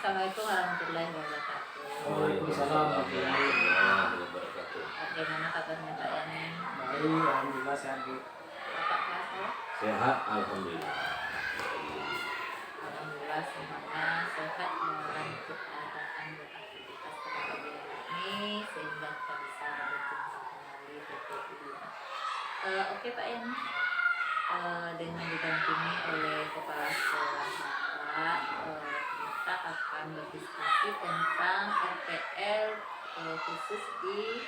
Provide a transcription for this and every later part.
Assalamualaikum warahmatullahi wabarakatuh. Waalaikumsalam warahmatullahi wabarakatuh. Bagaimana kabarnya Pak Yani? Baik, alhamdulillah sehat Bu. Bapak kelas Sehat, alhamdulillah. Alhamdulillah semuanya sehat dalam keadaan beraktivitas pada pagi ini sehingga kita bisa berjumpa kembali di Oke Pak Yani, dengan didampingi oleh Kepala Sekolah Bapak, kita akan berdiskusi tentang RPL khusus di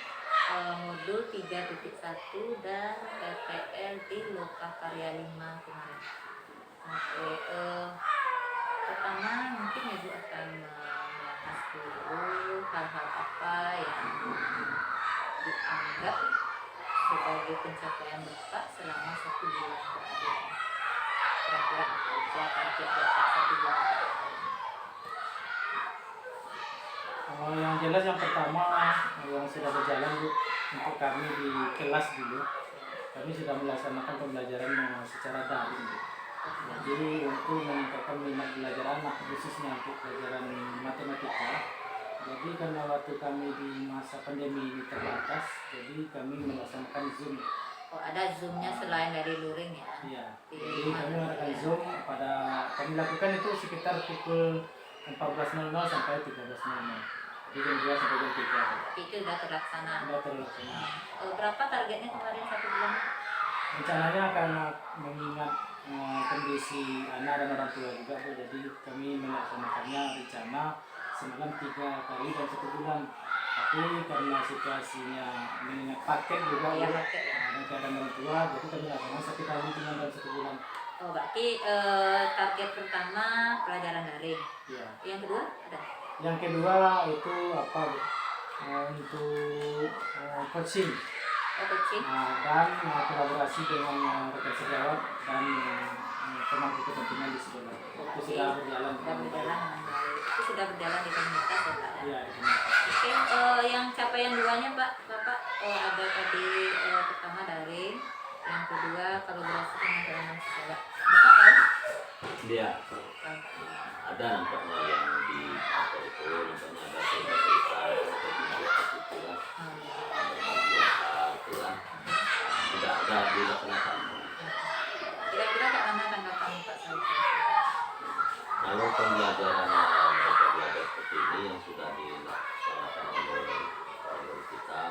modul 3.1 dan RPL di Lokakarya 5 kemarin. Oke, pertama mungkin Ibu akan membahas dulu hal-hal apa yang dianggap sebagai pencapaian Bapak selama 1 bulan terakhir. Kira-kira apa aja target Bapak 1 bulan terakhir? Yang jelas yang pertama yang sudah berjalan Bu, untuk kami di kelas dulu, kami sudah melaksanakan pembelajaran secara daring Bu. Jadi untuk meningkatkan minat belajar anak khususnya untuk pelajaran matematika. Jadi karena waktu kami di masa pandemi ini terbatas, jadi kami melaksanakan Zoom. Oh, ada Zoom-nya selain dari luring ya? Iya. Jadi kami melakukan Zoom pada kami lakukan itu sekitar pukul 14.00 sampai 13.00. Jadi jam 2 sampai jam 3. Itu sudah terlaksana. Sudah terlaksana. Berapa targetnya kemarin 1 bulan? Rencananya karena mengingat kondisi anak dan orang tua juga Bu, jadi kami melaksanakannya rencana semalam 3 kali dan 1 bulan. Tapi karena situasinya mengingat paket juga ya, Bu, paket, ya. dan keadaan orang tua, jadi kami laksanakan 1 kali cuma dalam 1 bulan. Oh, berarti target pertama pelajaran daring. Ya. Yang kedua ada? Yang kedua itu apa Bu? Untuk coaching. Coaching. Dan kolaborasi dengan rekan sejawat dan pemangku kepentingan di sekolah. Itu sudah berjalan. Sudah berjalan dengan baik. Itu sudah berjalan di komunitas ya Pak? Iya. Oke, yang capaian 2-nya Pak, Bapak ada tadi pertama daring, yang kedua kolaborasi dengan rekan sejawat. Bapak tahu? Dia ada nampaknya yang di kantor itu, nampaknya ada cerita itulah, itulah tidak ada dilaksanakan. Kira-kira bagaimana tanggapan Pak Saud? Kalau pembelajaran mereka belajar seperti ini yang sudah dilaksanakan oleh kita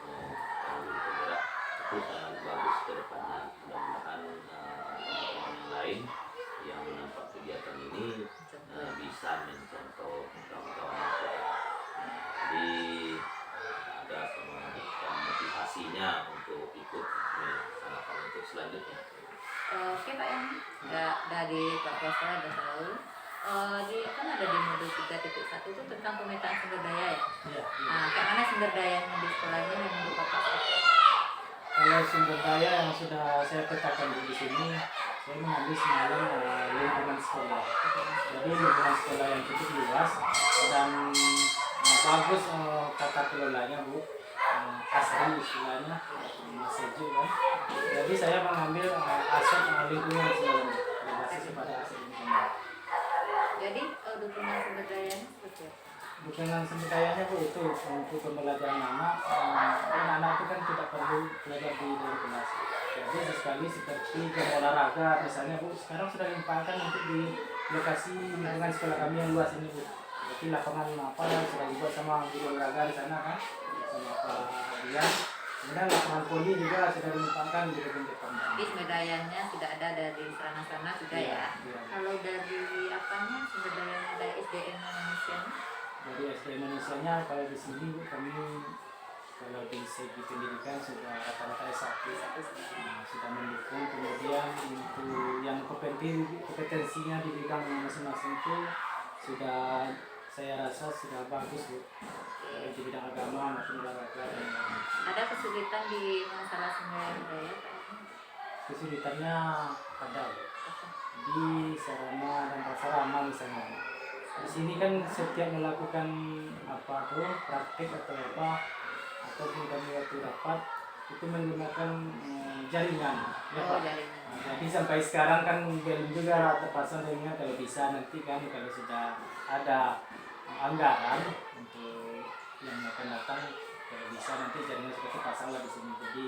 melalui penggerak itu sangat bagus ke depannya. Mudah-mudahan teman-teman yang lain yang menampak kegiatan ini bisa mencontoh kawan-kawan yang sudah. Jadi ada semacam motivasinya untuk ikut melaksanakan untuk selanjutnya. Oke Pak Yani, dari Pak Kuasa ada tahu. Kan ada di modul 3.1 itu tentang pemetaan sumber daya ya? Iya. Nah, kayak mana sumber dayanya di sekolahnya yang menurut Bapak? Kalau sumber daya yang sudah saya petakan di sini, saya mengambil semalam lingkungan sekolah. Jadi lingkungan sekolah yang cukup luas dan bagus tata kelolanya Bu, asri istilahnya, sejuk kan. Jadi saya mengambil aspek lingkungan semalam berbasis pada aspek lingkungan. Jadi dukungan sumber dayanya seperti apa? Dukungan sumber dayanya Bu itu untuk pembelajaran anak itu kan tidak perlu belajar di dalam kelas. Jadi sesekali seperti olahraga misalnya Bu, sekarang sudah dimanfaatkan untuk di lokasi lingkungan sekolah kami yang luas ini Bu. Jadi lapangan apa yang sudah dibuat sama guru olahraga di sana kan, sama Pak Dian. Kemudian lapangan poli juga sudah dimanfaatkan di depan. Jadi sumber dayanya tidak ada dari sana-sana sudah ya? Iya. Kalau dari apanya sumber dayanya dari SDM Indonesia? Dari SDM Indonesia-nya kalau di sini Bu, kami kalau di segi pendidikan sudah rata-rata S1, sudah mendukung. Kemudian untuk yang kompetensinya di bidang masing-masing itu sudah saya rasa sudah bagus Bu, di bidang agama maupun olahraga. Ada kesulitan di masalah sumber daya Pak? Kesulitannya ada Bu, di sarana dan prasarana misalnya Bu. Di sini kan setiap melakukan apa tuh praktik atau apa, ataupun kami waktu rapat itu menggunakan jaringan ya Oh, Pak. jaringan. Nah, jadi sampai sekarang kan belum juga terpasang jaringan, kalau bisa nanti kan kalau sudah ada anggaran untuk yang akan datang, kalau bisa nanti jaringan sudah terpasang lah di sini. Jadi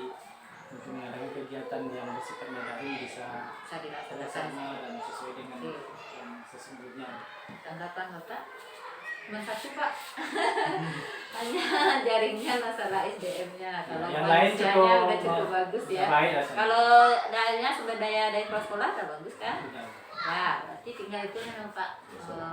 untuk mengadakan kegiatan yang bersifatnya daring bisa Bisa dilaksanakan. terlaksana dan sesuai dengan Iya. yang sesungguhnya. Tanggapan Bapak? Cuma satu Pak, hanya jaringnya masalah SDM-nya. Kalau Yang lain manusianya udah cukup bagus ya. baik lah. Kalau dayanya sumber daya dari kepala sekolah udah bagus kan? Sudah. Nah, berarti tinggal itu memang Pak.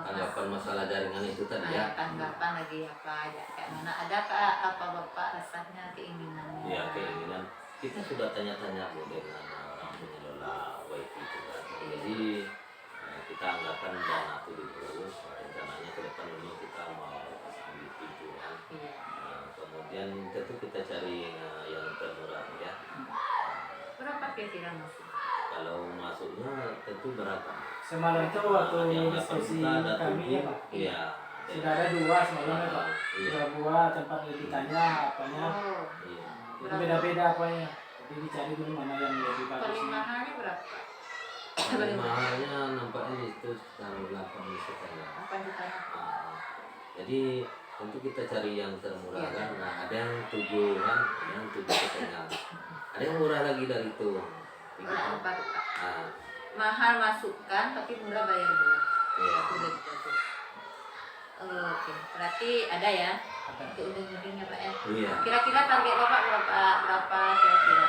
Tanggapan masalah jaringan itu tadi ya. Tanggapan lagi apa ya? Kayak mana? Ada Pak apa Bapak rasanya keinginannya? Ya keinginan kita sudah tanya-tanya Bu dengan orang pengelola wifi itu kan. Jadi kita anggarkan dana itu dulu. Rencananya ke depan dulu kita mau ambil pintu kan. Iya. Kemudian tentu kita cari yang termurah ya. Berapa kira-kira masuk? Kalau masuknya tentu beragam. Semalam itu waktu Yang diskusi 8 juta ada kami ya 7. Pak, Iya. sudah ada dua semalam ya Pak. Iya. Dua buah tempat ditanya apanya, Oh, Iya. jadi beda-beda apanya. Jadi dicari dulu mana yang lebih paling bagus. mahalnya berapa? Paling mahalnya nampaknya itu sekitar 8 juta ya. 8 juta. Jadi tentu kita cari yang termurah Iya. kan. Nah, ada yang 7 kan, ada yang 7,5. Ada yang murah lagi dari itu. Berapa tuh Pak? Nah, Mahal masukkan tapi murah bayar bulan. iya. Udah bagus. Oke, berarti ada ya Ada. untuk ujung-ujungnya Pak ya. Iya. Kira-kira target Bapak berapa kira-kira?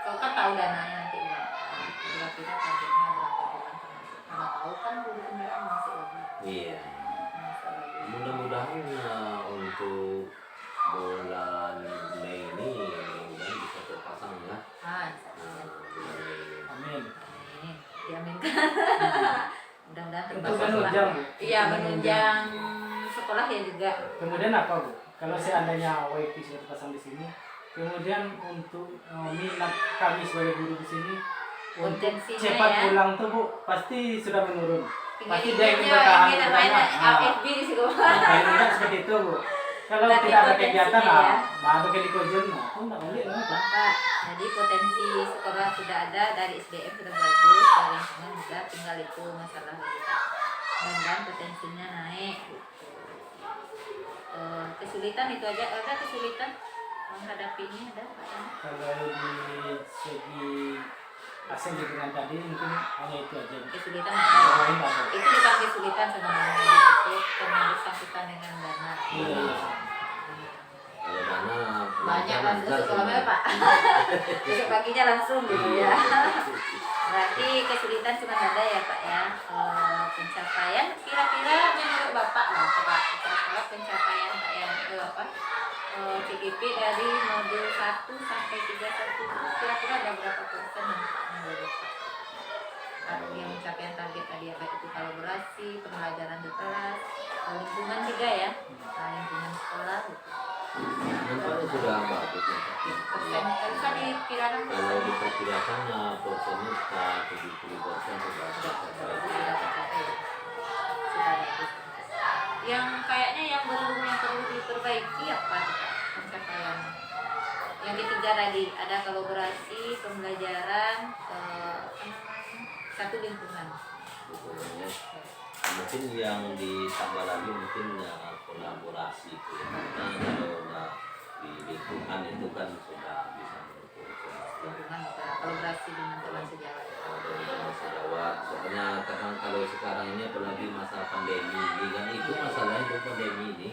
Kau kan tahu dananya nanti berapa. Kira-kira targetnya berapa bulan termasuk? Karena tahu kan dulu kendaraan masih lagi. Iya. Masih lagi. Mudah-mudahan untuk bulan Mei ini mudah-mudahan bisa terpasang ya. Insya Allah. Bulan Mei ini. Amin. Amin. Diaminkan. Mudah-mudahan Itu terpasang. menunjang Bu. Iya, menunjang sekolah ya juga. Kemudian apa Bu? Kalau seandainya wifi sudah terpasang di sini, kemudian untuk minat kami sebagai guru di sini untuk Potensinya cepat ya. pulang tuh Bu pasti sudah menurun. Pasti dia ingin Tinggal bertahan ingin di main sana. AFB di situ. Paling tidak seperti itu Bu. Kalau Berarti tidak ada potensinya kegiatan ya. lah, baru ke dikojun, nah itu nggak boleh lah Pak. Pak, jadi potensi sekolah sudah ada, dari SDM sudah bagus, dari lingkungan juga, tinggal itu masalah lagi Pak. Dan potensinya naik. Kesulitan itu aja, ada kesulitan menghadapi ini ada Pak? Kalau di segi asing lingkungan tadi mungkin hanya itu aja. Kesulitan Yang ada. lain nggak ada. Itu bukan kesulitan sebenarnya, itu karena bersangkutan dengan dana. Iya. Kalau dana Banyak langsung lancar sekolahnya semua. Pak. Besok paginya langsung gitu ya. Berarti kesulitan cuma ada ya Pak ya. Pencapaian kira-kira menurut Bapak lah Pak. Kira-kira pencapaian Pak yang CGP dari modul 1 sampai 31 itu kira-kira ada berapa persen yang Pak menurut Pak? Yang pencapaian target tadi ya, baik itu kolaborasi, pembelajaran di kelas, lingkungan juga ya, lingkungan sekolah gitu. Nampaknya sudah bagus ya Pak. Persen bisa dikirakan Kalau diperkirakan persennya sekitar 70% sudah sudah tercapai. tercapai ya. Sudah bagus. Yang kayaknya yang perlu diperbaiki apa pencapaian? Yang ketiga tadi ada kolaborasi, pembelajaran, satu lingkungan. Sebenarnya mungkin yang ditambah lagi mungkin kolaborasi itu ya. Karena kalau di lingkungan itu kan sudah bisa mendukung Lingkungan kita kolaborasi dengan teman sejawat. sejawat. Soalnya kadang kalau sekarang ini apalagi masa pandemi ini kan itu masalahnya itu pandemi ini.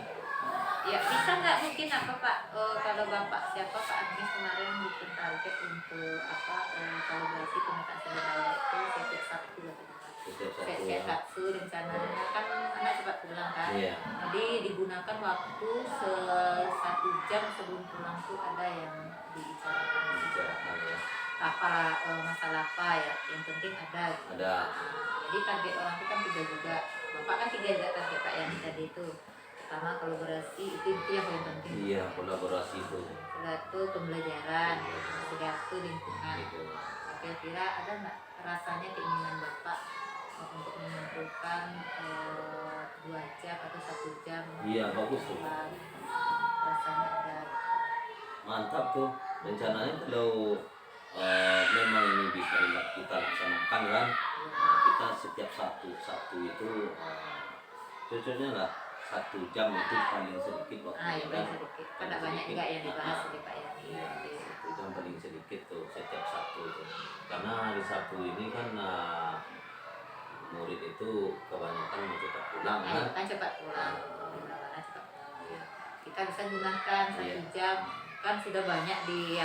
Ya bisa nggak mungkin apa Pak, kalau Bapak siapa Pak Agnes kemarin bikin target untuk kolaborasi pemetaan sumber daya itu setiap Sabtu atau Setiap satu setiap Sabtu rencananya kan anak cepat pulang kan. Iya. Jadi digunakan waktu 1 jam sebelum pulang tuh ada yang dibicarakan. Bicarakan ya. Apa masalah apa ya? Yang penting ada. Gitu. Ada. Jadi target orang itu kan 3 juga. Bapak kan 3 juga target Pak yang tadi itu. Pertama kolaborasi itu yang paling penting. Iya, kolaborasi itu. Kedua itu pembelajaran. Ketiga itu lingkungan. Gitu. Kira-kira ada nggak rasanya keinginan Bapak untuk mengumpulkan 2 jam atau 1 jam? Iya, bagus tuh. Rasanya ada. Mantap tuh. rencananya kalau memang ini bisa kita laksanakan kan, kita setiap satu itu cocoknya lah 1 jam itu paling sedikit Ah, waktunya ya kan. sedikit. Karena banyak juga yang dibahas di Pak Yani. Iya, 1 jam paling sedikit tuh setiap Sabtu itu. Karena hari Sabtu ini kan murid itu kebanyakan mau cepat pulang kan. Kan cepat pulang. Dimana-mana cepat pulang. Iya. Kita bisa gunakan Iya. 1 jam. Kan sudah banyak di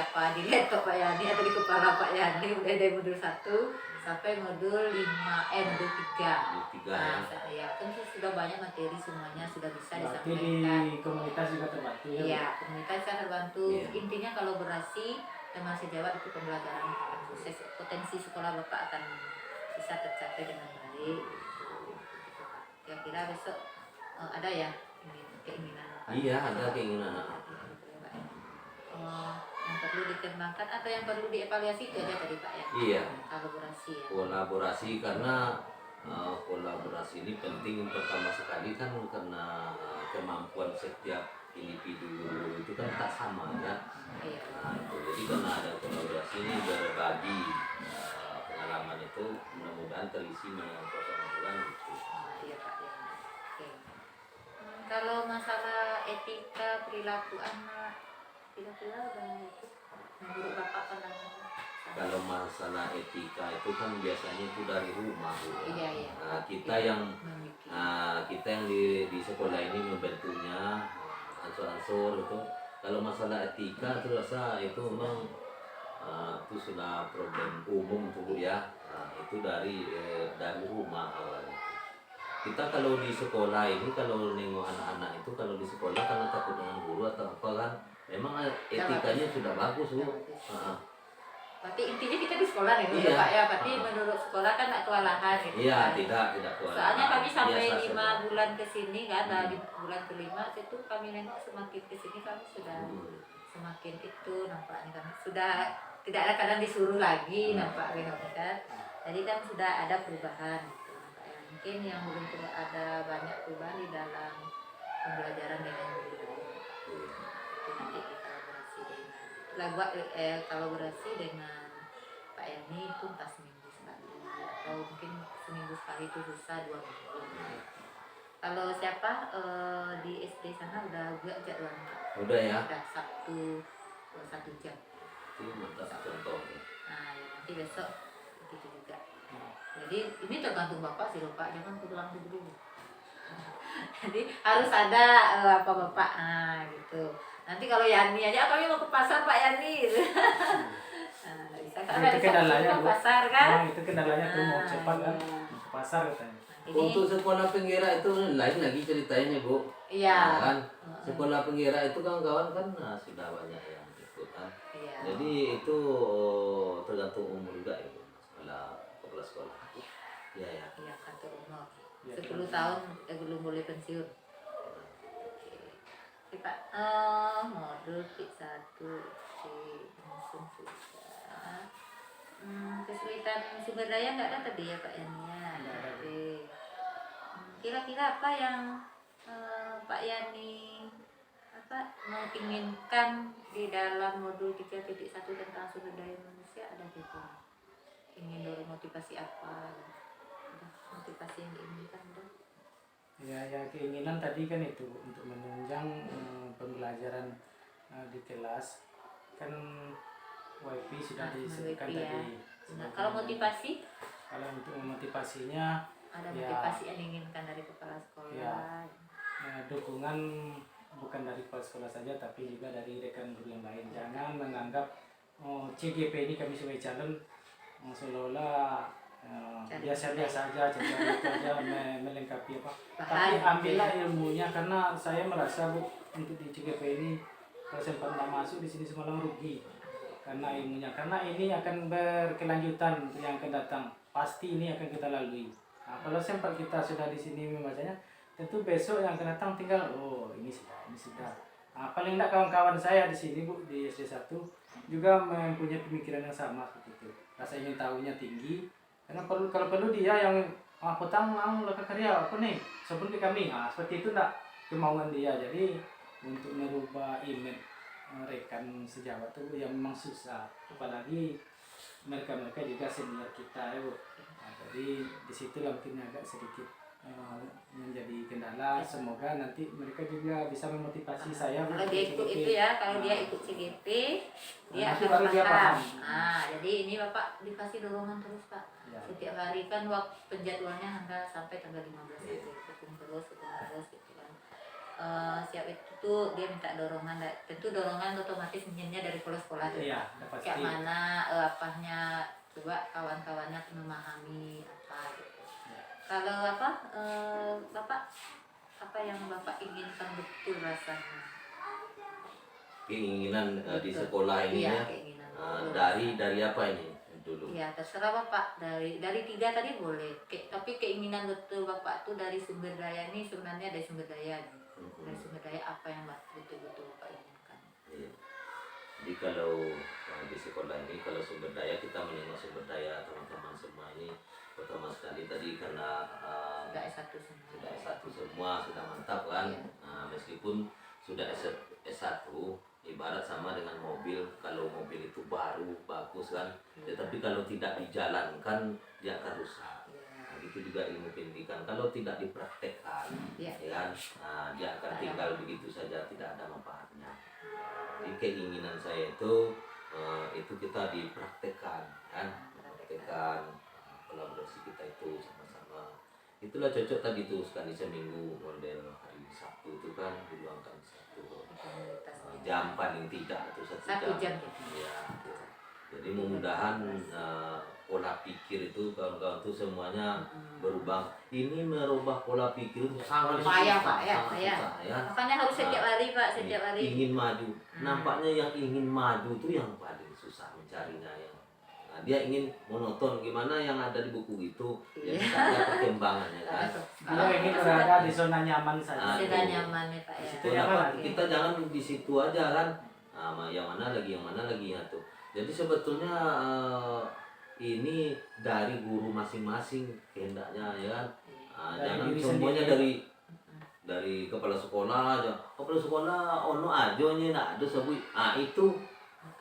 laptop Pak Yani atau di kepala Pak Yani, mulai dari modul 1 sampai modul 5, modul 3. Modul 3 ya. Ya, kan sudah banyak materi semuanya sudah bisa Berarti disampaikan. di komunitas juga terbantu ya. Bu? Iya, komunitas kan terbantu. Iya. Intinya kolaborasi teman sejawat itu pembelajaran akan sukses. Potensi sekolah Bapak akan bisa tercapai dengan baik. Kira-kira besok ada ya keinginan Bapak? Iya, ada keinginan. Yang perlu dikembangkan atau yang perlu dievaluasi itu aja tadi Pak ya? Iya. Kolaborasi ya. Kolaborasi karena kolaborasi ini penting pertama sekali kan karena kemampuan setiap individu itu kan tak sama ya. Iya. Nah, itu jadi karena ada kolaborasi ini berbagi pengalaman itu mudah-mudahan terisi dengan kosong gitu. Iya Pak ya. Oke. Kalau masalah etika perilaku anak, kira-kira udah itu menurut Bapak pandangannya? Kalau masalah etika itu kan biasanya itu dari rumah Bu. Iya iya. Nah, kita yang di sekolah ini membantunya ansur-ansur itu. Kalau masalah etika itu rasa itu memang itu sudah problem umum tuh Bu ya. Nah, itu dari rumah awalnya. Kita kalau di sekolah ini kalau nengok anak-anak itu kalau di sekolah karena takut dengan guru atau apa kan memang etikanya sudah bagus Bu. Berarti intinya kita di sekolah nih Iya. Pak ya. Berarti menurut sekolah kan tak kewalahan gitu. Iya, kan. tidak kewalahan. Soalnya kami sampai Biasa 5 saja. bulan ke sini kan, dari bulan ke-5 itu kami nengok semakin ke sini kami sudah semakin itu nampaknya kami sudah tidak ada kadang disuruh lagi nampaknya kan. Jadi kan sudah ada perubahan gitu. Nampaknya. Mungkin yang belum ada banyak perubahan di dalam pembelajaran dengan guru. Itu nanti kolaborasi dengan kolaborasi dengan Pak Yani itu pas seminggu sekali atau mungkin seminggu sekali itu susah 2 minggu. Kalau siapa di SD sana udah juga jadwalnya Pak? Udah ya. Udah Sabtu 1 jam. Itu mantap contoh. Nah ya, nanti besok begitu juga. Jadi ini tergantung Bapak sih Pak, jangan pulang dulu. Jadi harus ada apa Bapak, gitu. Nanti kalau Yani aja kami mau ke pasar Pak Yani. Nah, bisa kan Itu kendalanya ke Bu. pasar kan? Nah, itu kendalanya tuh mau cepat kan ke pasar katanya. Ini Untuk sekolah pengira itu lain lagi ceritanya Bu. iya. Nah, kan sekolah pengira itu kawan-kawan kan sudah banyak yang ikut kan. Iya. Jadi itu tergantung umur juga ya Bu. Kepala sekolah. Iya ya. Iya kantor umur. Iya, 10 tahun belum boleh pensiun. Oke Pak, modul P1 langsung sudah. Kesulitan sumber daya nggak ada tadi ya Pak Yani ya. Oke. Kira-kira apa yang Pak Yani menginginkan di dalam modul 3.1 tentang sumber daya manusia ada gitu? Ingin dorong motivasi apa? Udah, motivasi yang diinginkan udah. Ya keinginan tadi kan itu untuk menunjang pembelajaran di kelas kan WiFi sudah disebutkan WiFi ya. tadi. Nah, kalau motivasi Kalau untuk memotivasinya ada ya, motivasi yang diinginkan dari kepala sekolah. dukungan bukan dari kepala sekolah saja tapi juga dari rekan guru yang lain. Jangan menganggap CGP ini kami sebagai calon seolah-olah biasa-biasa aja, cari itu aja melengkapi apa. Tapi ambillah ilmunya karena saya merasa Bu untuk di CGP ini kalau sempat nggak masuk di sini semalam rugi karena ilmunya. Karena ini akan berkelanjutan untuk yang akan datang. Pasti ini akan kita lalui. Nah, kalau sempat kita sudah di sini membacanya, tentu besok yang akan datang tinggal ini sudah. Nah, paling tidak kawan-kawan saya di sini Bu di SD 1 juga mempunyai pemikiran yang sama seperti itu. Rasa ingin tahunya tinggi. Karena kalau perlu dia yang petang lakukan karya apa nih sebelum ke kami seperti itu enggak kemauan dia. Jadi untuk merubah image rekan sejawat tuh yang memang susah, apalagi mereka juga senior kita ya Bu. Nah, jadi disitulah mungkin agak sedikit menjadi kendala. Semoga nanti mereka juga bisa memotivasi saya Bu. Kalau dia ikut itu ya, kalau dia ikut CGP, dia Nanti akan baru dia paham. Nah, jadi ini Bapak dikasih dorongan terus Pak. Ya. Setiap hari kan waktu penjadwalnya hingga sampai tanggal 15 itu ketemu terus gitu kan. Siap itu tuh dia minta dorongan, tentu dorongan otomatis minimnya dari sekolah tuh. Iya, udah pasti. Kayak mana apanya, coba kawan-kawannya memahami apa gitu. Ya. Kalau Bapak apa yang Bapak inginkan betul rasanya? Keinginan di Betul. sekolah ini Iya, ya, keinginan. dari apa ini dulu? Ya terserah Bapak, dari 3 tadi boleh. Tapi keinginan betul Bapak tuh dari sumber daya ini sebenarnya dari sumber daya nih. Dari sumber daya apa yang betul-betul Bapak inginkan? Iya. Jadi kalau di sekolah ini, kalau sumber daya, kita menengok sumber daya teman-teman semua ini pertama sekali tadi karena Sudah S1 semua. sudah S1 semua, sudah mantap kan. Iya. Meskipun sudah S1 ibarat sama dengan mobil, kalau mobil itu baru bagus kan, tetapi kalau tidak dijalankan dia akan rusak. Nah, itu juga ilmu pendidikan, kalau tidak dipraktekkan Iya. ya kan, dia akan tinggal begitu saja, tidak ada manfaatnya. Jadi keinginan saya itu kita dipraktekkan kan, praktekkan kolaborasi kita itu sama-sama. Itulah cocok tadi tuh sekali seminggu model hari Sabtu itu kan diluangkan satu jam paling tidak atau 1 1 jam. Ya, jadi mudah-mudahan pola pikir itu kawan-kawan tuh semuanya berubah. Ini merubah pola pikir itu sangat Payah, susah, Pak, ya, sangat payah. susah, ya. Makanya harus setiap hari Pak, setiap hari. Ingin maju. Nampaknya yang ingin maju itu yang paling susah mencarinya ya. Nah, dia ingin monoton gimana yang ada di buku itu, ya kita lihat perkembangannya kan. Dia ingin berada di zona nyaman saja. Sudah nyaman ya Pak ya. Itu nyaman. Kita jangan di situ aja kan. Yang mana lagi ya tuh. Jadi sebetulnya ini dari guru masing-masing kehendaknya ya kan. Jangan diri semuanya sendiri. dari kepala sekolah aja. Kepala sekolah ono aja nya nak ada sabu. Itu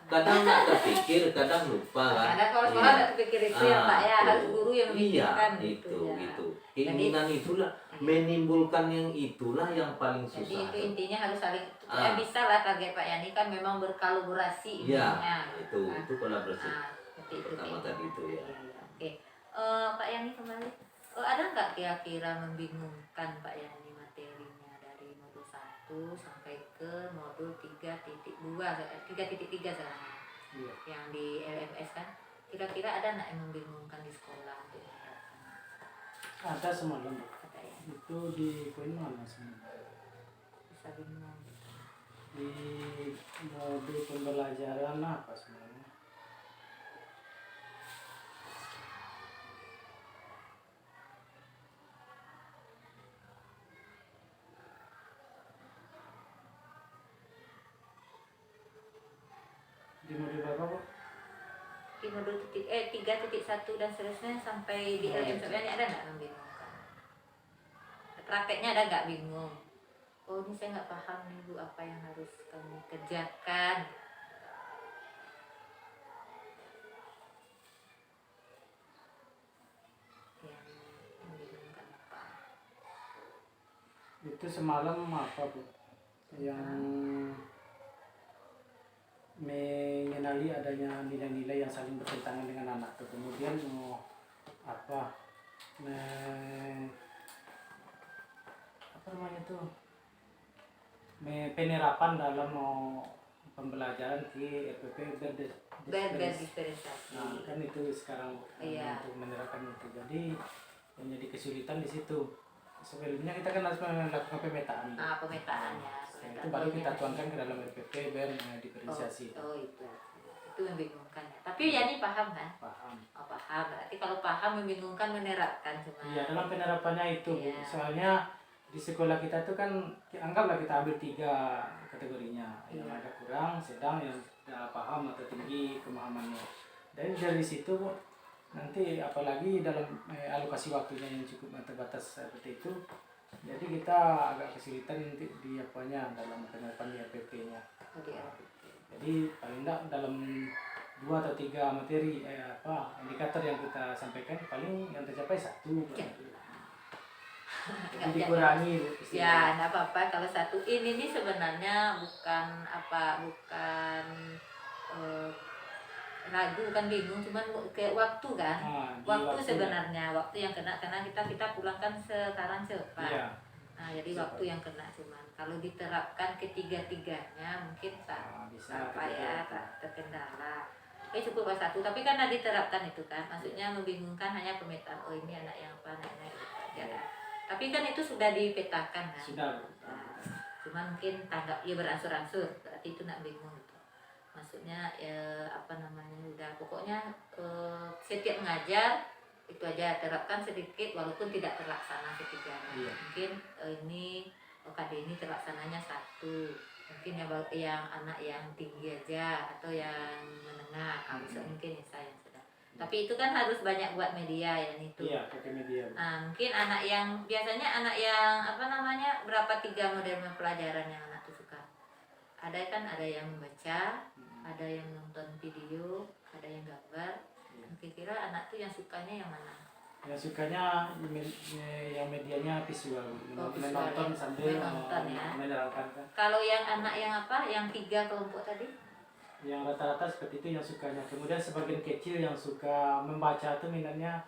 kadang nggak terpikir, kadang lupa kan. Ada kalau sekolah nggak terpikir itu ya Pak ya, betul. harus guru yang memikirkan Iya, gitu ya. gitu. Keinginan itulah menimbulkan yang itulah yang paling Jadi susah. itu intinya harus saling bisa lah target Pak Yani kan memang berkolaborasi Iya, intinya. itu kolaborasi. Seperti itu. Pertama tadi itu ya. Iya, oke. Pak Yani kembali. Ada nggak kira-kira membingungkan Pak Yani materinya dari modul 1 sampai ke modul 3.2 3.3 sekarang Iya. yang di LMS kan? Kira-kira ada nggak yang membingungkan di sekolah untuk menerapkan? Ada semalam Bu. Ada ya? Itu di poin mana sebenarnya? Bisa bingung. Di modul pembelajaran apa sebenarnya? Di modul berapa Bu? Di modul 3.1 dan seterusnya sampai di LM ini ada nggak membingungkan? Prakteknya ada nggak bingung? Oh ini saya nggak paham nih Bu, apa yang harus kami kerjakan? Yang membingungkan apa? Itu semalam apa Bu? Yang mengenali adanya nilai-nilai yang saling bertentangan dengan anak tuh. Kemudian apa namanya tuh penerapan dalam pembelajaran di RPP Berdiferensiasi. Nah kan itu sekarang Iya. untuk menerapkan itu, jadi yang jadi kesulitan di situ. Sebelumnya kita kan harus melakukan pemetaan. Pemetaannya. Setelah itu baru kita tuangkan ke dalam RPP dan diferensiasi. Oh itu membingungkan ya. Tapi Yani paham kan? Paham. Oh, paham. Berarti kalau paham membingungkan menerapkan cuma. Iya, dalam penerapannya itu Bu. Iya. Soalnya di sekolah kita tuh kan anggaplah kita ambil 3 kategorinya, yang Iya. ada kurang, sedang, yang paham atau tinggi pemahamannya. Dan dari situ Bu, nanti apalagi dalam alokasi waktunya yang cukup terbatas seperti itu, Jadi kita agak kesulitan nanti di apanya dalam penerapan di RPP-nya. Jadi Jadi paling enggak dalam 2 atau 3 materi indikator yang kita sampaikan paling yang tercapai 1. Ya. Jadi dikurangi Bu, ya istilahnya. nggak apa-apa kalau satu ini nih sebenarnya bukan eh, ragu bukan bingung cuman kayak waktu kan. Di Waktu waktu sebenarnya waktu yang kena karena kita pulangkan sekarang cepat. Iya. Nah, jadi Cepat. waktu yang kena cuman kalau diterapkan ketiga-tiganya mungkin tak Bisa apa ya tak terkendala. Cukup kelas 1 tapi karena diterapkan itu kan maksudnya membingungkan hanya pemetaan oh ini anak yang apa anak itu aja kan. Tapi kan itu sudah dipetakan kan. Sudah Bu. Nah, cuman mungkin tanggap ya beransur-ansur berarti itu nak bingung gitu. Maksudnya ya apa namanya udah pokoknya setiap mengajar itu aja terapkan sedikit walaupun tidak terlaksana ketiganya. Iya. Mungkin ini OKD ini terlaksananya 1 mungkin yang anak yang tinggi aja atau yang menengah mungkin saya yang sudah tapi itu kan harus banyak buat media yang itu. Iya, pakai media Bu. Nah, mungkin anak yang biasanya anak yang apa namanya berapa 3 model pelajaran yang anak tuh suka ada kan ada yang membaca ada yang nonton video ada yang gambar. Kira-kira anak tuh yang sukanya yang mana? Yang sukanya yang medianya visual, visual, menonton ya. sambil Menonton, ya. menerangkan kan. Kalau yang anak yang apa? Yang 3 kelompok tadi? Yang rata-rata seperti itu yang sukanya. Kemudian sebagian kecil yang suka membaca itu minatnya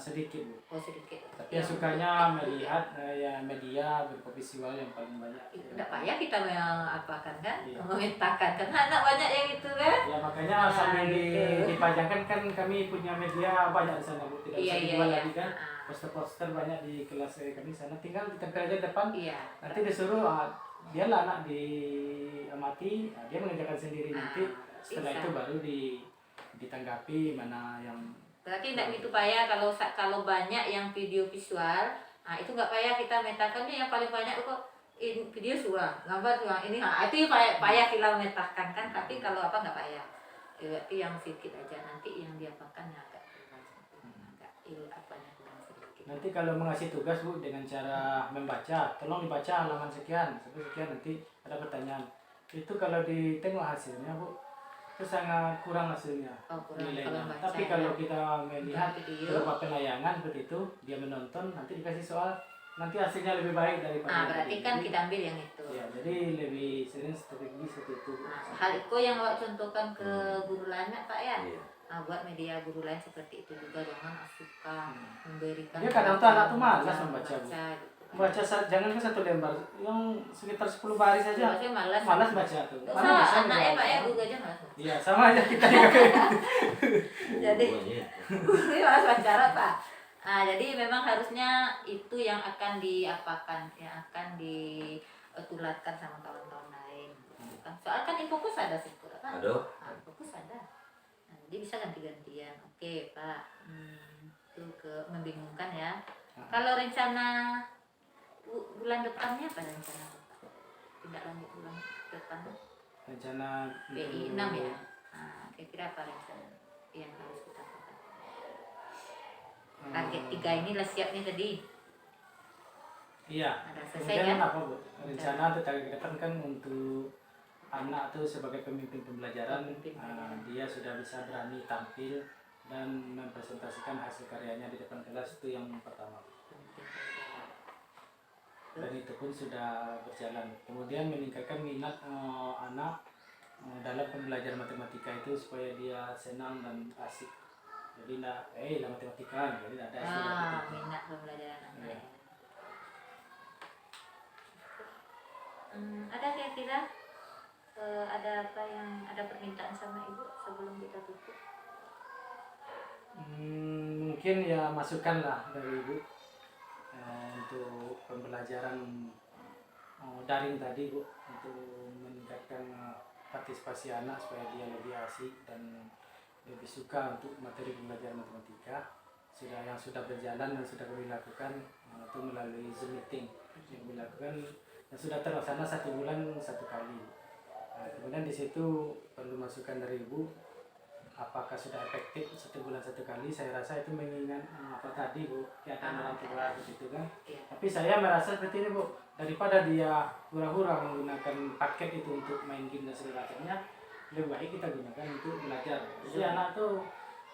sedikit Bu. Oh sedikit. Tapi yang sukanya melihat ya media berupa visual yang paling banyak. Tidak payah kita mengapakan kan, Iya. memetakan karena anak banyak yang itu kan. Ya makanya Nah, sambil gitu. dipajangkan kan kami punya media banyak di sana Bu. Tidak Iya, bisa iya, dijual iya. lagi kan. Ah, Poster-poster banyak di kelas kami di sana. Tinggal ditempel aja depan. iya. Nanti disuruh biarlah anak diamati, dia mengerjakan sendiri nanti. Setelah bisa. itu baru ditanggapi mana yang Berarti tidak gitu payah kalau banyak yang video visual, nah itu nggak payah kita metakan yang paling banyak kok video suah, gambar suah ini, nah itu payah kita metakan kan. Tapi kalau apa nggak payah, berarti yang sedikit aja nanti yang diapakan yang agak apanya kurang sedikit. nanti kalau mengasih tugas Bu dengan cara membaca, tolong dibaca halaman sekian sampai sekian nanti ada pertanyaan. Itu kalau ditengok hasilnya Bu, itu sangat kurang hasilnya Kurang nilainya. kalau baca, Tapi kalau kita melihat video. beberapa penayangan seperti itu, dia menonton nanti dikasih soal, nanti hasilnya lebih baik daripada Nah, yang berarti tadi. kan Jadi, kita ambil yang itu. ya, jadi lebih sering strategi seperti itu Bu. Nah, hal itu yang awak contohkan ke guru lainnya Pak ya. Iya. Nah, buat media guru lain seperti itu juga jangan suka memberikan. Dia kadang tuh anak tuh malas membaca, Bu. gitu. Baca jangan ke 1 lembar, yang sekitar 10 baris saja. Saya malas. Malas baca tuh. Nggak Mana usah, bisa anaknya membaca? Pak ya guru aja malas. Iya, sama aja kita juga kayak gitu. Jadi Pokoknya, guru malas bicara Pak. Nah, jadi memang harusnya itu yang akan diapakan, yang akan ditularkan sama kawan-kawan lain. Gitu kan. Soal kan infokus ada sih, Pak. aduh, Infokus ada. Nah, jadi bisa ganti-gantian. Oke, Pak. Itu membingungkan ya. Kalau rencana bulan depannya apa rencana Bapak? Tidak lanjut bulan depan. Rencana PI 6 ya. Nah, kira-kira apa rencana yang harus kita lakukan? Target 3 ini lah siap nih tadi. Iya. Ada selesai Kemudian kan? apa Bu? Rencana atau target ke depan kan untuk anak tuh sebagai pemimpin pembelajaran, Pemimpin pembelajaran. dia sudah bisa berani tampil dan mempresentasikan hasil karyanya di depan kelas, itu yang pertama. Dan itu pun sudah berjalan. Kemudian meningkatkan minat anak dalam pembelajaran matematika itu supaya dia senang dan asik. Jadi lah matematika, jadi ada asik. Minat pembelajaran anak Iya. ya. Ada kira-kira ada apa yang ada permintaan sama ibu sebelum kita tutup? Mungkin ya masukan lah dari Ibu untuk pembelajaran daring tadi Bu, untuk meningkatkan partisipasi anak supaya dia lebih asik dan lebih suka untuk materi pembelajaran matematika. Yang sudah berjalan dan sudah kami lakukan itu melalui Zoom meeting yang kami lakukan dan sudah terlaksana 1 bulan 1 kali. Kemudian di situ perlu masukan dari Ibu apakah sudah efektif 1 bulan 1 kali, saya rasa itu mengingat apa tadi Bu, keadaan orang tua begitu kan. Iya. Tapi saya merasa seperti ini Bu, daripada dia hura-hura menggunakan paket itu untuk main game dan segala macamnya, lebih baik kita gunakan untuk belajar. Jadi anak tuh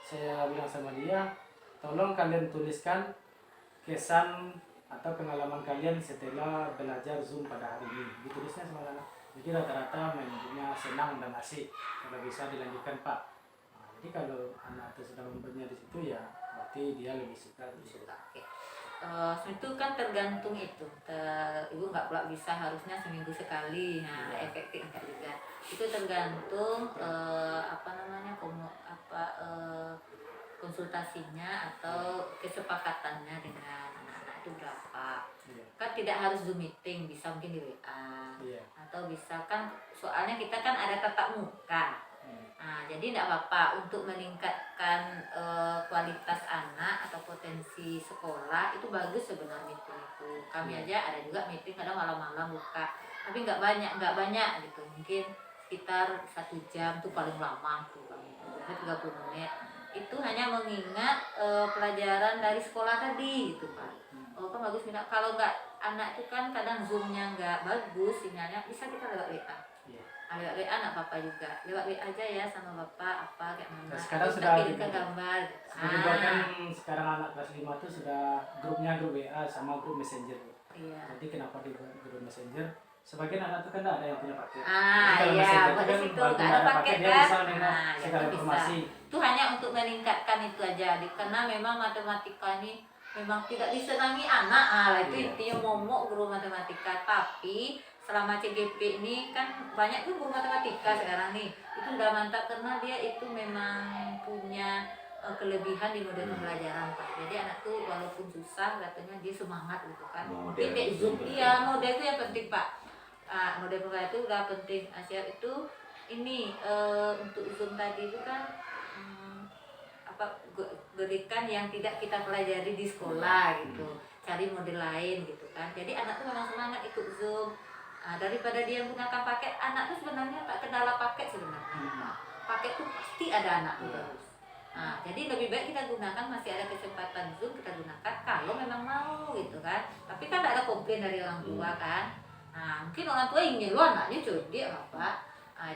saya bilang sama dia, tolong kalian tuliskan kesan atau pengalaman kalian setelah belajar Zoom pada hari ini. Ditulisnya sama anak. Jadi rata-rata mainnya senang dan asik. Kalau bisa dilanjutkan Pak. Nah, jadi kalau anak itu sudah mempunyai di situ ya berarti dia lebih suka. Suka. Oke. Itu kan tergantung itu. Ibu nggak pula bisa harusnya seminggu sekali. Nah, efektif enggak juga. Itu tergantung apa namanya konsultasinya atau kesepakatannya dengan anak-anak itu berapa. Iya. Kan tidak harus Zoom meeting, bisa mungkin di WA. Iya. Atau bisa kan soalnya kita kan ada tatap muka. Nah, jadi tidak apa-apa untuk meningkatkan kualitas anak atau potensi sekolah itu bagus sebenarnya itu. Kami aja ada juga meeting kadang malam-malam buka, tapi nggak banyak gitu, mungkin sekitar 1 jam tuh paling lama tuh kami 30 menit. Itu hanya mengingat pelajaran dari sekolah tadi gitu Pak. Kan bagus minat. Kalau nggak anak itu kan kadang zoomnya nggak bagus sinyalnya, bisa kita lewat WA. Iya. Lewat WA nggak apa-apa juga. Lewat WA aja ya sama bapak apa kayak mana. Nah, sekarang Terus sudah kirimkan gitu. gambar. Juga kan sekarang anak kelas 5 tuh sudah grupnya grup WA sama grup Messenger. Iya. Jadi kenapa di grup Messenger? Sebagian anak tuh kan ada yang punya paket. Ah Jadi kalau iya, Messenger buat tuh di situ walaupun nggak ada paket dia kan. bisa nengok Nah, ya segala kan bisa. informasi. Itu hanya untuk meningkatkan itu aja. Karena memang matematika ini memang tidak disenangi anak. Itu Iya. intinya momok guru matematika. Tapi selama CGP ini kan banyak tuh guru matematika sekarang nih. Itu udah mantap karena dia itu memang punya kelebihan di model pembelajaran Pak. Jadi anak tuh walaupun susah katanya dia semangat gitu kan. Model Mungkin kayak itu Zoom, penting. iya model itu yang penting Pak. Model pembelajaran itu udah penting. Asia itu ini untuk Zoom tadi itu kan berikan yang tidak kita pelajari di sekolah gitu, cari model lain gitu kan. Jadi anak tuh memang semangat ikut Zoom. Daripada dia menggunakan paket, anak tuh sebenarnya tak kendala paket sebenarnya. Paket tuh pasti ada anak tuh terus. Jadi lebih baik kita gunakan, masih ada kesempatan Zoom kita gunakan kalau memang mau gitu kan. Tapi kan tak ada komplain dari orang tua kan. Mungkin orang tua ingin lo anaknya cerdik apa.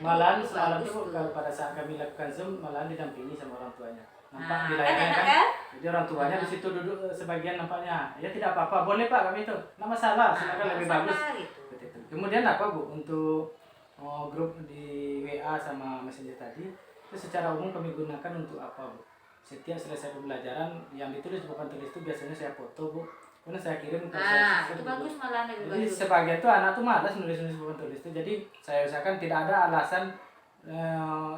Malahan itu semalam bagus tuh kalau pada saat kami lakukan Zoom malahan didampingi sama orang tuanya. Nampak di kan layarnya enak kan. kan? Jadi orang tuanya di situ duduk sebagian nampaknya. Ya tidak apa-apa, boleh Pak kami itu. Nggak masalah, silakan lebih sama bagus. gitu. Seperti itu. Kemudian apa Bu untuk grup di WA sama Messenger tadi itu secara umum kami gunakan untuk apa Bu? Setiap selesai pembelajaran yang ditulis bukan tulis itu biasanya saya foto Bu. Kemudian saya kirim ke Itu bagus malah lebih Jadi bagus. sebagian tuh anak tuh malas nulis-nulis bukan tulis itu. Jadi saya usahakan tidak ada alasan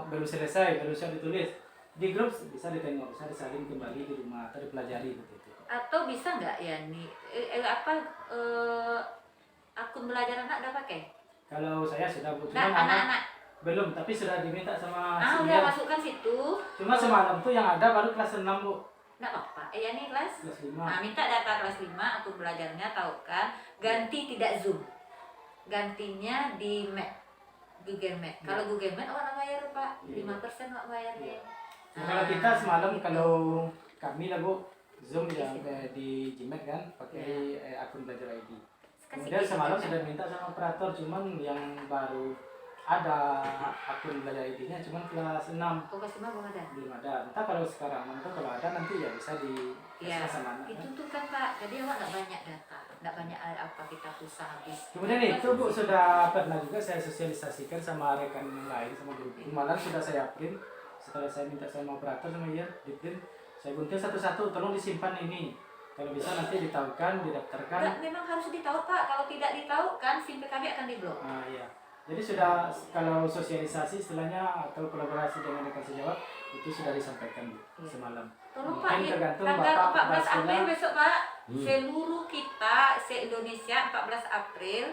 belum selesai, belum siap ditulis. Di grup bisa ditengok, bisa disalin kembali di rumah atau dipelajari begitu. Atau bisa nggak ya nih akun belajar anak udah pakai? Kalau saya sudah Bu, Nah, cuman anak anak-anak belum, tapi sudah diminta sama si udah Ian. masukkan situ. Cuma semalam tuh yang ada baru kelas 6 Bu, Nggak apa-apa. Ya nih kelas. kelas 5. Minta data kelas 5 akun belajarnya tahu kan. Ganti tidak Zoom. Gantinya di Mac. Google Mac. Kalau Google Mac orang bayar Pak. 5% Pak bayarnya. Kalau kita semalam kalau kami lah Bu, Zoom yang di Gmail kan pakai akun belajar ID. Kemudian semalam sudah minta sama operator, cuman yang baru ada akun belajar ID-nya cuman kelas 6. Kelas 5 belum ada. Belum ada. Entah kalau sekarang, entah kalau ada nanti ya bisa di Iya. sama anak. Itu tuh kan Pak. Jadi awak nggak banyak data, nggak banyak apa kita pulsa habis. Kemudian itu Bu sudah pernah juga saya sosialisasikan sama rekan yang lain sama grup. Malah sudah saya print setelah saya minta sama operator sama dia di print. Saya gunting satu-satu, tolong disimpan ini. Kalau bisa nanti ditahukan, didaftarkan. Nggak, memang harus ditahu Pak. Kalau tidak ditahu kan SIM PKB akan diblok. Iya. Jadi sudah kalau sosialisasi istilahnya atau kolaborasi dengan rekan sejawat itu sudah disampaikan Bu semalam. Tolong Mungkin Pak, tergantung tanggal Bapak 14 April Basila. besok Pak. Seluruh kita se-Indonesia 14 April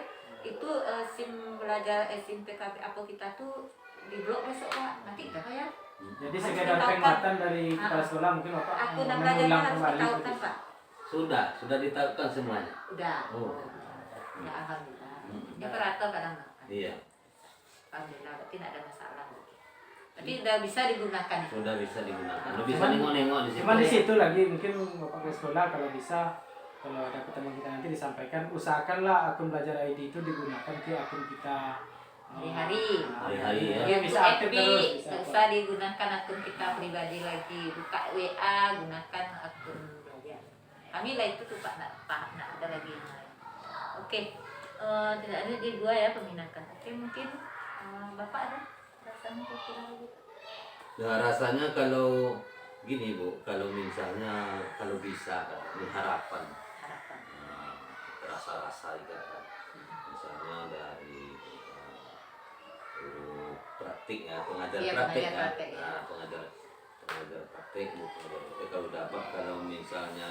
itu SIM belajar SIM PKB apa kita tuh diblok besok Pak. Nanti kita bayar. Jadi Harus sekedar ditahukan. peringatan dari kepala sekolah mungkin Bapak Akun dan belajarnya mengulang harus kembali ditahukan begitu. Pak. Sudah ditahukan semuanya. Udah. Oh. Ya alhamdulillah. Ini operator kadang nggak. Iya. Alhamdulillah berarti tidak ada masalah. Berarti udah bisa digunakan itu. sudah bisa digunakan. Lu bisa Cuman- nengok-nengok di situ. Cuma di situ lagi mungkin Bapak ke sekolah kalau bisa, kalau ada ketemu kita nanti disampaikan, usahakanlah akun belajar ID itu digunakan ke akun kita Hari-hari. Hari-hari, ya. Dia bisa aktif terus. Bisa Nggak usah digunakan akun kita pribadi lagi. Buka WA, gunakan akun belajar. Kami lah itu tuh Pak, nggak ada lagi yang lain. Oke, tidak ada di gua ya peminatan. Oke, mungkin Bapak ada rasanya kira-kira lagi? Ya rasanya kalau gini Bu, kalau misalnya kalau bisa kan, ini harapan. Harapan. Rasa-rasa juga kan. Misalnya dari praktik ya, pengajar Iya, praktik pengajar ya. praktik, ya. Nah, pengajar praktik, Bu, pengajar praktik. Kalau misalnya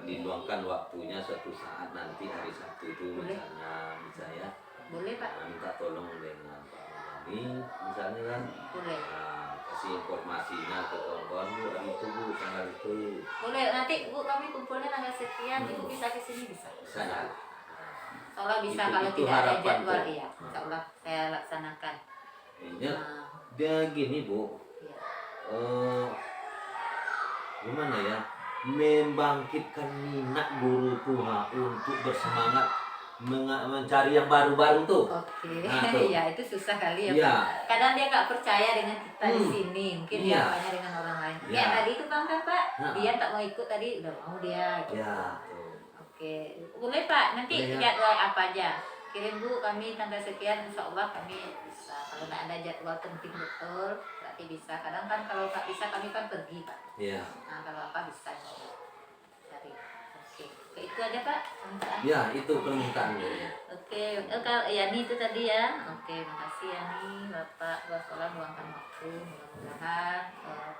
diluangkan waktunya suatu saat nanti hari Sabtu itu Boleh. misalnya saya Boleh Pak? minta tolong dengan Pak Mani misalnya kan. Boleh. Kasih informasinya ke kawan-kawan Bu, hari itu Bu, tanggal itu Boleh, nanti Bu kami kumpulnya tanggal sekian, Ibu bisa ke sini bisa. bisa ya. Seolah bisa Itu- kalau itu tidak ada harapan, jadwal Bu. iya. Insyaallah saya laksanakan. Ya, Nah, dia gini Bu, iya. gimana ya, membangkitkan minat guru tuh untuk bersemangat mencari yang baru-baru tuh. Oke, Nah, tuh. ya itu susah kali ya Iya. Pak. Kadang dia nggak percaya dengan kita di Hmm. sini, mungkin Iya. dia tanya dengan orang lain. Iya. Kayak tadi itu Bang kan Pak, Nah. dia tak mau ikut tadi, udah mau dia. Gitu. Ya, tuh. Oke, boleh Pak. Nanti Boleh, ya. jadwal apa aja? Kirim Bu, kami tanggal sekian, insya Allah kami bisa. Kalau nggak ada jadwal penting betul, berarti bisa. Kadang kan kalau nggak bisa kami kan pergi Pak. Ya, Nah kalau apa bisa cari. Oke, itu aja Pak. permintaan. ya itu permintaan Bu. Oke, kalau Yani itu tadi ya. Oke, makasih Yani, Bapak Gua Sekolah meluangkan waktu. Mudah-mudahan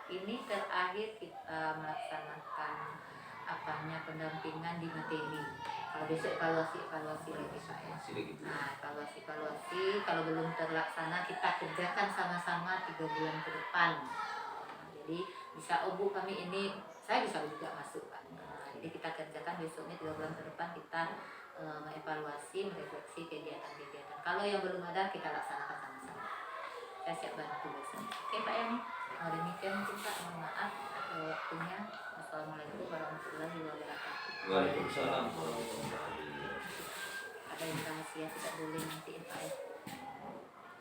ini terakhir kita melaksanakan pendampingan di materi. Kalau besok evaluasi lagi Pak ya. Masih begitu. Nah, evaluasi kalau belum terlaksana kita kerjakan sama-sama 3 bulan ke depan. Nah, jadi bisa Bu kami ini saya bisa juga masuk Pak. Nah, jadi kita kerjakan besoknya 3 bulan ke depan kita mengevaluasi, merefleksi kegiatan-kegiatan. Kalau yang belum ada kita laksanakan sama-sama. Saya siap bantu besok. Oke Pak Yani. Demikian mungkin Pak, mohon maaf waktunya. Assalamualaikum warahmatullahi wabarakatuh. Waalaikumsalam warahmatullahi wabarakatuh. Ada yang rahasia tidak boleh nanti Pak ya.